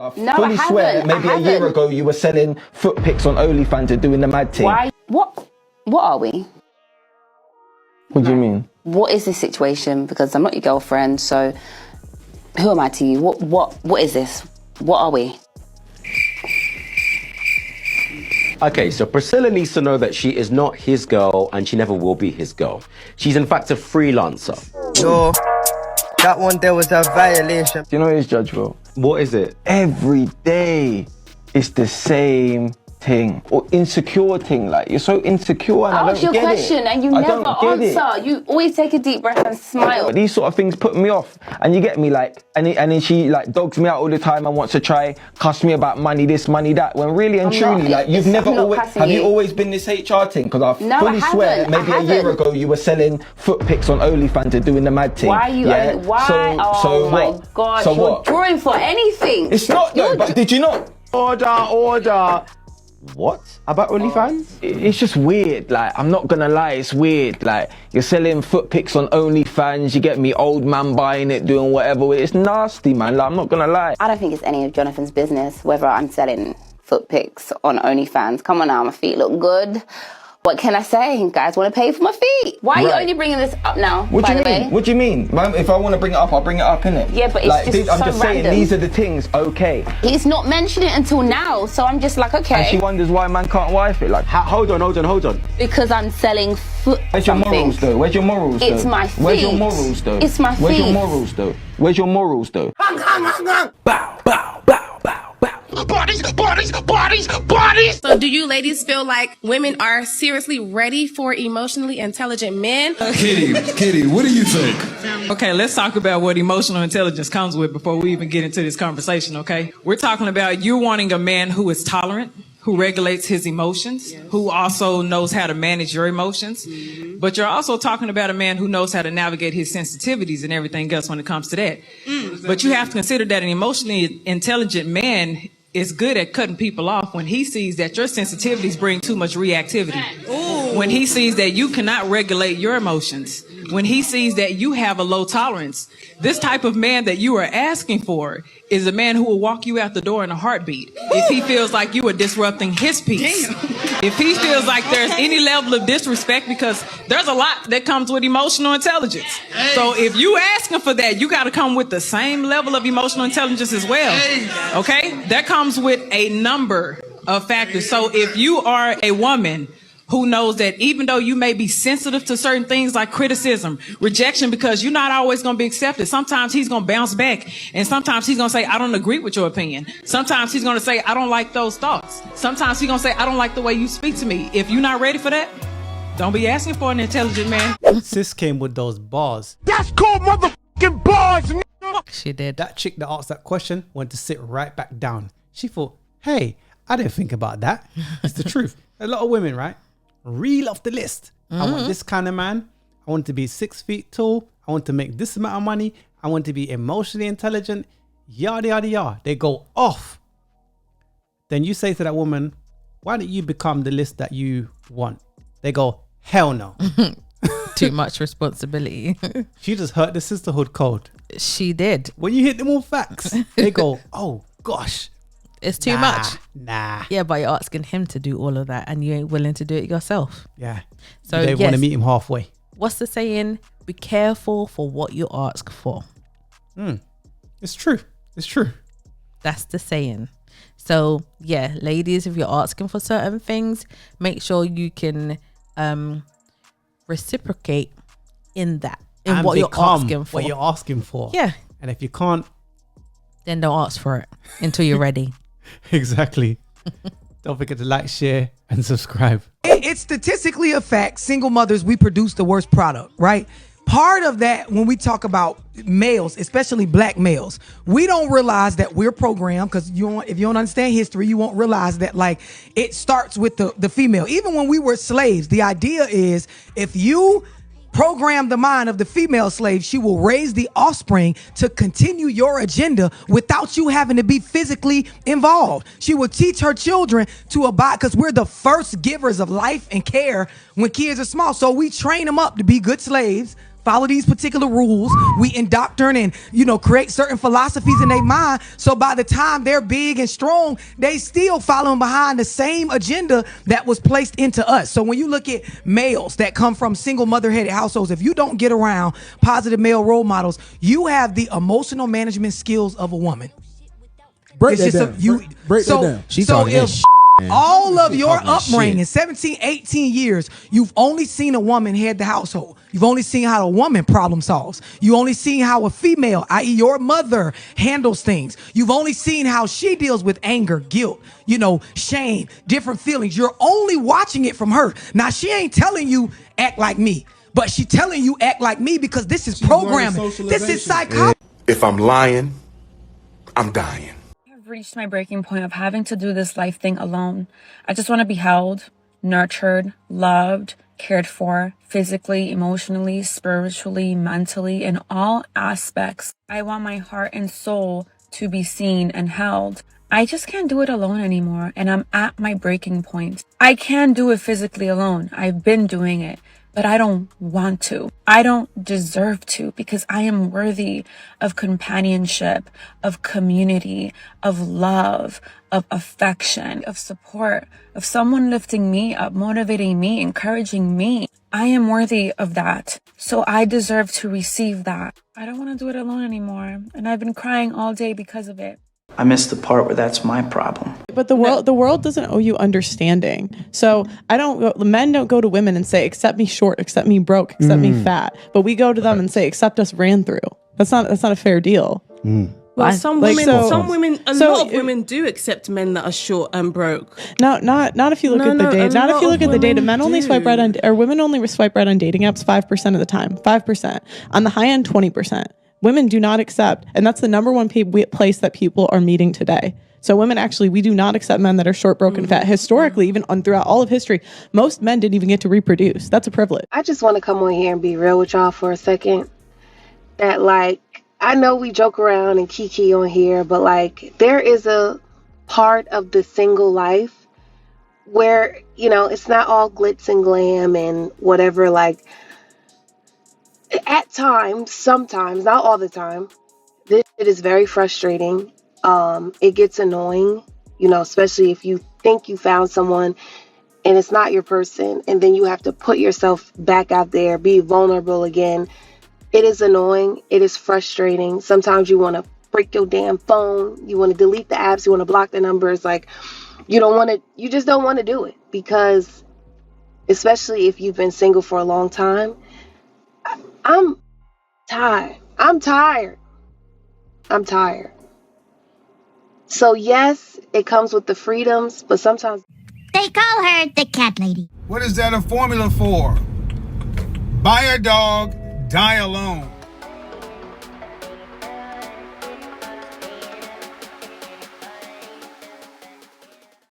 I fully swear maybe a year ago you were selling foot pics on OnlyFans and doing the mad thing. Why? What are we? What do you mean? What is this situation? Because I'm not your girlfriend, so who am I to you? What is this? What are we? Okay, so Priscilla needs to know that she is not his girl and she never will be his girl. She's in fact a freelancer. Yo, that one there was a violation. Do you know what it is, Judge Will? What is it? Every day it's the same thing or insecure thing. Like, you're so insecure and I ask don't your get question it. and you never answer. You always take a deep breath and smile. But these sort of things put me off, and you get me, like, and then she like dogs me out all the time and wants to try cuss me about money this, money that. When really and truly, like, you've never always have you always been this HR thing? Because I fully swear maybe a year ago you were selling foot pics on OnlyFans and doing the mad thing. Why are you? Yeah? Why? So my what? gosh! So you're what? drawing for anything. It's not though. But did you not? Order. What? About OnlyFans? It's just weird. Like, I'm not gonna lie, it's weird. Like, you're selling foot pics on OnlyFans, you get me, old man buying it, doing whatever. It's nasty, man. Like, I'm not gonna lie. I don't think it's any of Jonathan's business whether I'm selling foot pics on OnlyFans. Come on now, my feet look good. What can I say? You guys want to pay for my feet? Why are you only bringing this up now? What do you mean? What do you mean? If I want to bring it up, I'll bring it up, innit? Yeah, but it's like, just I'm so just random. saying, these are the things, okay. He's not mentioned it until now, so I'm just like, okay. And she wonders why man can't wife it. Like, hold on. Because I'm selling foot. Where's your morals, though? Where's your morals, though? It's my feet. Where's your morals, though? It's my feet. Where's your morals, though? Where's your morals, though? Bow, bow, bow, bow, bow. Bodies. So do you ladies feel like women are seriously ready for emotionally intelligent men? Kitty, what do you think? Okay, let's talk about what emotional intelligence comes with before we even get into this conversation, okay? We're talking about you wanting a man who is tolerant, who regulates his emotions, who also knows how to manage your emotions. But you're also talking about a man who knows how to navigate his sensitivities and everything else when it comes to that. But you have to consider that an emotionally intelligent man is good at cutting people off when he sees that your sensitivities bring too much reactivity. When he sees that you cannot regulate your emotions. When he sees that you have a low tolerance. This type of man that you are asking for is a man who will walk you out the door in a heartbeat if he feels like you are disrupting his peace. If he feels like there's any level of disrespect, because there's a lot that comes with emotional intelligence. So if you asking for that, you got to come with the same level of emotional intelligence as well. Okay? That comes with a number of factors. So if you are a woman who knows that even though you may be sensitive to certain things like criticism, rejection, because you're not always going to be accepted. Sometimes he's going to bounce back. And sometimes he's going to say, I don't agree with your opinion. Sometimes he's going to say, I don't like those thoughts. Sometimes he's going to say, I don't like the way you speak to me. If you're not ready for that, don't be asking for an intelligent man. Sis came with those bars. That's called motherfucking bars. She did. That chick that asked that question went to sit right back down. She thought, hey, I didn't think about that. It's the truth. A lot of women, right? Reel off the list. I want this kind of man. I want to be 6 feet tall. I want to make this amount of money. I want to be emotionally intelligent. Yada, yada, yada. They go off. Then you say to that woman, why don't you become the list that you want? They go, hell no. Too much responsibility. She just hurt the sisterhood code. She did. When you hit them all facts, they go, oh gosh. It's too much. Nah. Yeah, but you're asking him to do all of that and you ain't willing to do it yourself. Yeah. So they want to meet him halfway. What's the saying? Be careful for what you ask for. It's true. It's true. That's the saying. So yeah, ladies, if you're asking for certain things, make sure you can reciprocate in that. In and what you're asking for. What you're asking for. Yeah. And if you can't, then don't ask for it until you're ready. Exactly. Don't forget to like, share, and subscribe. It's statistically a fact. Single mothers, we produce the worst product, right? Part of that, when we talk about males, especially black males, we don't realize that we're programmed, because if you don't understand history, you won't realize that, like, it starts with the female. Even when we were slaves, the idea is if you program the mind of the female slave, she will raise the offspring to continue your agenda without you having to be physically involved. She will teach her children to abide, because we're the first givers of life and care when kids are small. So we train them up to be good slaves, follow these particular rules. We indoctrinate and, create certain philosophies in their mind. So by the time they're big and strong, they still following behind the same agenda that was placed into us. So when you look at males that come from single mother-headed households, if you don't get around positive male role models, you have the emotional management skills of a woman. Break that down. She talking if all of your upbringing, 17, 18 years, you've only seen a woman head the household. You've only seen how a woman problem solves. You only seen how a female, i.e. your mother, handles things. You've only seen how she deals with anger, guilt, shame, different feelings. You're only watching it from her. Now, she ain't telling you act like me, but she telling you act like me because this is programming. This is psychology. If I'm lying, I'm dying. I've reached my breaking point of having to do this life thing alone. I just want to be held, nurtured, loved, cared for, physically, emotionally, spiritually, mentally, in all aspects. I want my heart and soul to be seen and held. I just can't do it alone anymore, and I'm at my breaking point. I can do it physically alone. I've been doing it, but I don't want to. I don't deserve to, because I am worthy of companionship, of community, of love, of affection, of support, of someone lifting me up, motivating me, encouraging me. I am worthy of that. So I deserve to receive that. I don't want to do it alone anymore, and I've been crying all day because of it. I missed the part where that's my problem. But the world doesn't owe you understanding. So men don't go to women and say, accept me short, accept me broke, accept me fat. But we go to them and say, accept us ran through. That's not a fair deal. Well, a lot of women do accept men that are short and broke. No, not if you look at the data. Not if you look at the data. Men only swipe right on, or women only swipe right on dating apps 5% of the time. 5%. On the high end, 20%. Women do not accept, and that's the number one place that people are meeting today. So women we do not accept men that are short, broken, fat. Historically, even throughout all of history, most men didn't even get to reproduce. That's a privilege. I just want to come on here and be real with y'all for a second. That I know we joke around and kiki on here, but there is a part of the single life where, it's not all glitz and glam and whatever, at times, sometimes, not all the time, this shit is very frustrating. It gets annoying, especially if you think you found someone and it's not your person, and then you have to put yourself back out there, be vulnerable again. It is annoying. It is frustrating. Sometimes you want to break your damn phone. You want to delete the apps. You want to block the numbers. You just don't want to do it, because especially if you've been single for a long time, I'm tired. So yes, it comes with the freedoms, but sometimes they call her the cat lady. What is that a formula for? Buy a dog, die alone.